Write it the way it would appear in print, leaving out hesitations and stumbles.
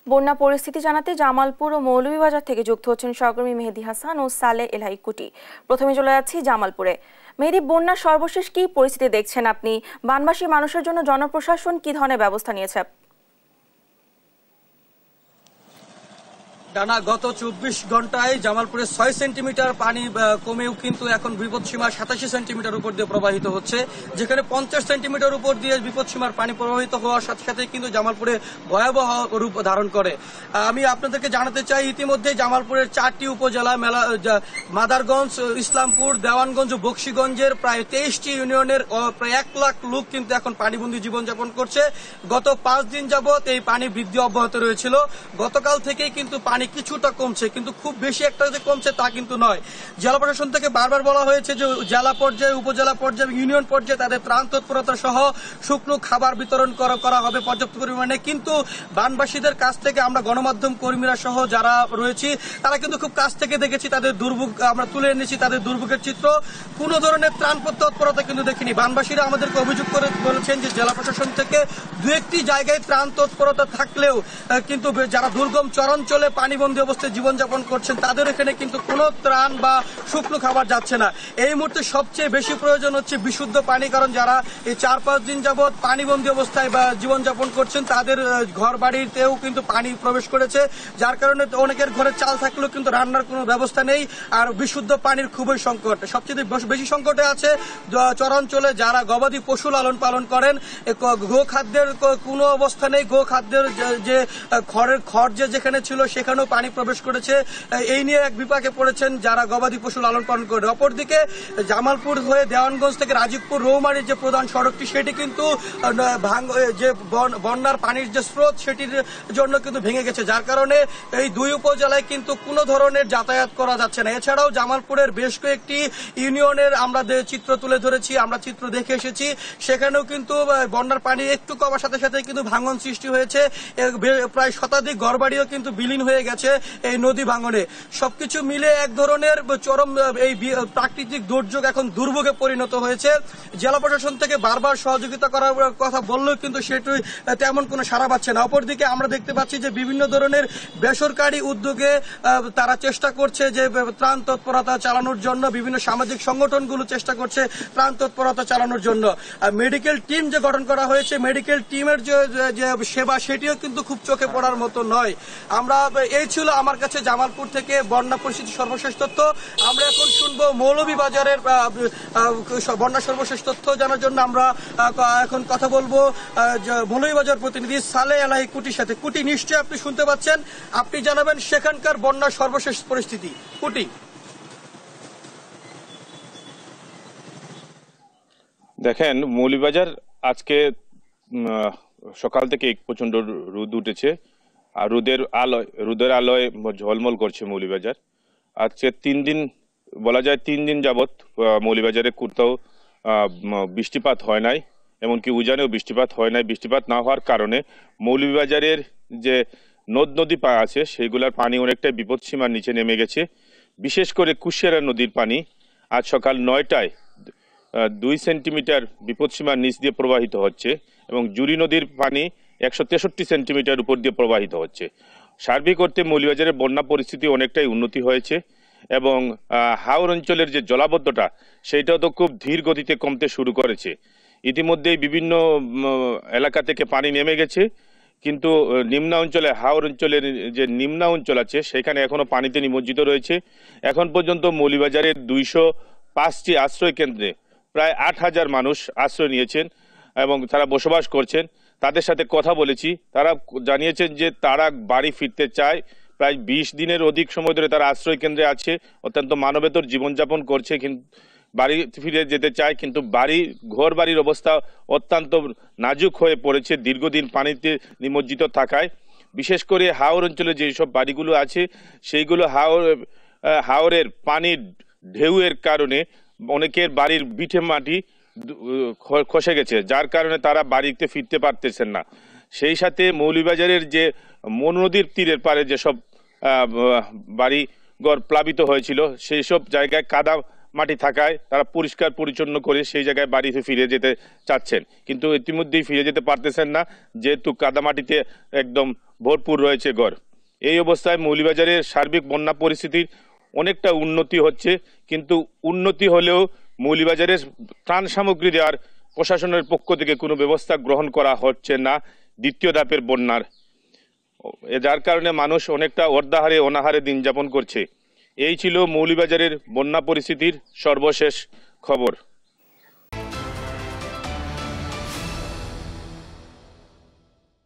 বন্যা পরিস্থিতি জানাতে জামালপুর ও মৌলভীবাজার থেকে যুক্ত হচ্ছেন সহকর্মী মেহেদী হাসান ও সালে এলহাই কুটি। প্রথমে চলে যাচ্ছি জামালপুরে। মেহেদী, বন্যার সর্বশেষ কি পরিস্থিতি দেখছেন আপনি? বানবাসী মানুষের জন্য জনপ্রশাসন কি ধরনের ব্যবস্থা নিয়েছে? টানা গত ২৪ ঘন্টায় জামালপুরে ৬ সেন্টিমিটার পানি কমেও কিন্তু এখন বিপদসীমা ৮৭ সেন্টিমিটার উপর দিয়ে প্রবাহিত হচ্ছে, যেখানে ৫০ সেন্টিমিটার উপর দিয়ে বিপদসীমার পানি প্রবাহিত হওয়ার সাথে সাথে কিন্তু জামালপুরে ভয়াবহ রূপ ধারণ করে। আমি আপনাদেরকে জানাতে চাই, ইতিমধ্যে জামালপুরের ৪টি উপজেলা মাদারগঞ্জ, ইসলামপুর, দেওয়ানগঞ্জ ও বকশীগঞ্জের প্রায় ২৩টি ইউনিয়নের প্রায় ১ লাখ লোক কিন্তু এখন পানিবন্দী জীবনযাপন করছে। গত ৫ দিন যাবৎ এই পানি বৃদ্ধি অব্যাহত রয়েছিল। গতকাল থেকেই কিন্তু পানি কিছুটা কমছে, কিন্তু খুব বেশি একটা যে কমছে তা কিন্তু নয়। জেলা প্রশাসন থেকে বারবার বলা হয়েছে যে জেলা পর্যায়ে, উপজেলা পর্যায়ে, ইউনিয়ন পর্যায়ে তাদের ত্রাণ তৎপরতা সহ শুকনো খাবার বিতরণ করা হবে পর্যাপ্ত পরিমাণে। কিন্তু বানবাসীদের কাছ থেকে আমরা গণমাধ্যম কর্মীরা সহ যারা রয়েছি তারা কিন্তু খুব কাছ থেকে দেখেছি, তাদের দুর্ভোগ আমরা তুলে এনেছি, তাদের দুর্ভোগের চিত্র। কোনো ধরনের ত্রাণ তৎপরতা কিন্তু দেখিনি। বানবাসীরা আমাদেরকে অভিযোগ করে বলেছেন যে জেলা প্রশাসন থেকে দু একটি জায়গায় ত্রাণ তৎপরতা থাকলেও কিন্তু যারা দুর্গম চরাঞ্চলে পানিবন্দী অবস্থায় জীবনযাপন করছেন তাদের এখানে কিন্তু কোনো ত্রাণ বা শুকনো খাবার যাচ্ছে না। এই মুহূর্তে সবচেয়ে বেশি প্রয়োজন হচ্ছে বিশুদ্ধ পানি, কারণ যারা এই ৪-৫ দিন যাবৎ পানিবন্দী অবস্থায় বা জীবনযাপন করছেন তাদের ঘর বাড়িতেও কিন্তু পানি প্রবেশ করেছে, যার কারণে অনেকের ঘরে চাল থাকলেও কিন্তু রান্নার কোনো ব্যবস্থা নেই। আর বিশুদ্ধ পানির খুবই সংকট। সবচেয়ে বেশি সংকটে আছে চরাঞ্চলে যারা গবাদি পশু লালন পালন করেন। গো খাদ্যের কোনো অবস্থা নেই। গো খাদ্যের যে খড় যেখানে ছিল সেখানেও পানি প্রবেশ করেছে। এই নিয়ে এক বিপাকে পড়েছেন যারা গবাদি পশু লালন পালন করে। অপরদিকে জামালপুর হয়ে দেওয়ানগঞ্জ থেকে রাজীবপুর রৌমারীর যে প্রধান সড়কটি সেটি কিন্তু যে বন্যার পানির যে স্রোত সেটির জন্য কিন্তু ভেঙে গেছে, যার কারণে এই দুই উপজেলায় কিন্তু কোনো ধরনের যাতায়াত করা যাচ্ছে না। এছাড়াও জামালপুরের বেশ কয়েকটি ইউনিয়নের আমরা চিত্র তুলে ধরেছি, আমরা চিত্র দেখে এসেছি, সেখানেও কিন্তু বন্যার পানি একটু কমার সাথে সাথে কিন্তু ভাঙন সৃষ্টি হয়েছে। প্রায় শতাধিক ঘরবাড়িও কিন্তু বিলীন হয়ে গেছে এই নদী ভাঙনে। সবকিছু মিলে এক ধরনের চরম এই প্রাকৃতিক দুর্যোগ এখন দুর্ভোগে পরিণত হয়েছে। জেলা প্রশাসন থেকে বারবার সহযোগিতা করার কথা বললেও কিন্তু সেটি তেমন কোনো সাড়া পাচ্ছে না। অপরদিকে আমরা দেখতে পাচ্ছি যে বিভিন্ন ধরনের বেসরকারি উদ্যোগে তারা চেষ্টা করছে যে ত্রাণ তৎপরতা চালানোর জন্য, বিভিন্ন সামাজিক সংগঠনগুলো চেষ্টা করছে ত্রাণ তৎপরতা চালানোর জন্য। মেডিকেল টিম যে গঠন করা হয়েছে, মেডিকেল টিমের যে সেবা সেটিও কিন্তু খুব চোখে পড়ার মতো নয়। এই ছিল আমার কাছে জামালপুর থেকে বন্যা পরিস্থিতি সর্বশেষ তথ্য। আমরা এখন শুনবো মৌলভীবাজারের বন্যা সর্বশেষ তথ্য জানার জন্য আমরা এখন কথা বলবো মৌলভীবাজার প্রতিনিধি সালে এলহাই কুটির সাথে। কুটি, নিশ্চয়ই আপনি শুনতে পাচ্ছেন, আপনি জানাবেন সেখানকার বন্যার সর্বশেষ পরিস্থিতি। কুটি। দেখেন, মৌলভীবাজার আজকে সকাল থেকে প্রচন্ড রোদ উঠেছে, আর রোদের আলোয় ঝলমল করছে মৌলভীবাজার। আজকে ৩ দিন, বলা যায় ৩ দিন যাবৎ মৌলভীবাজারে কোথাও বৃষ্টিপাত হয় নাই, এমনকি উজানেও বৃষ্টিপাত হয় নাই। বৃষ্টিপাত না হওয়ার কারণে মৌলভীবাজারের যে নদী পা আছে সেইগুলোর পানি অনেকটাই বিপদসীমার নিচে নেমে গেছে। বিশেষ করে কুশিয়ারা নদীর পানি আজ সকাল ৯টায় ২ সেন্টিমিটার বিপদসীমার নিচ দিয়ে প্রবাহিত হচ্ছে, এবং জুরি নদীর পানি ১৬৩ সেন্টিমিটার উপর দিয়ে প্রবাহিত হচ্ছে। সার্বিক অর্থে মৌলভীবাজারের বন্যা পরিস্থিতি অনেকটাই উন্নতি হয়েছে, এবং হাওর অঞ্চলের যে জলাবদ্ধতা সেইটাও তো খুব ধীর গতিতে কমতে শুরু করেছে। ইতিমধ্যেই বিভিন্ন এলাকা থেকে পানি নেমে গেছে, কিন্তু নিম্নাঞ্চলে, হাওর অঞ্চলের যে নিম্নাঞ্চল আছে সেখানে এখনো পানিতে নিমজ্জিত রয়েছে। এখন পর্যন্ত মৌলভীবাজারের ২০৫টি আশ্রয় কেন্দ্রে প্রায় ৮,০০০ মানুষ আশ্রয় নিয়েছেন এবং তারা বসবাস করছেন। তাদের সাথে কথা বলেছি, তারা জানিয়েছেন যে তারা বাড়ি ফিরতে চায়। প্রায় ২০ দিনের অধিক সময় ধরে তারা আশ্রয় কেন্দ্রে আছে, অত্যন্ত মানবেতর জীবনযাপন করছে, কিন্তু বাড়ি ফিরে যেতে চায়, কিন্তু ঘর বাড়ির অবস্থা অত্যন্ত নাজুক হয়ে পড়েছে দীর্ঘদিন পানিতে নিমজ্জিত থাকায়। বিশেষ করে হাওর অঞ্চলে যেসব বাড়িগুলো আছে সেইগুলো হাওরের পানির ঢেউয়ের কারণে অনেকের বাড়ির বিঠে মাটি খসে গেছে, যার কারণে তারা বাড়িতে ফিরতে পারতেছেন না। সেই সাথে মৌলভীবাজারের যে মনু নদীর তীরের পারে যেসব বাড়ি ঘর প্লাবিত হয়েছিল সেই সব জায়গায় কাদা মাটি থাকায় তারা পরিষ্কার পরিচ্ছন্ন করে সেই জায়গায় বাড়িতে ফিরে যেতে চাচ্ছেন, কিন্তু ইতিমধ্যেই ফিরে যেতে পারতেছেন না, যেহেতু কাদামাটিতে একদম ভরপুর রয়েছে ঘর। এই অবস্থায় মৌলভীবাজারের সার্বিক বন্যা পরিস্থিতির অনেকটা উন্নতি হচ্ছে, কিন্তু উন্নতি হলেও মৌলভীবাজারের ত্রাণ সামগ্রী দেওয়ার প্রশাসনের পক্ষ থেকে কোনো ব্যবস্থা গ্রহণ করা হচ্ছে না দ্বিতীয় ধাপের বন্যার, যার কারণে মানুষ অনেকটা অর্ধাহারে অনাহারে দিন যাপন করছে। এই ছিল মৌলভীবাজারের বন্যা পরিস্থিতির সর্বশেষ খবর।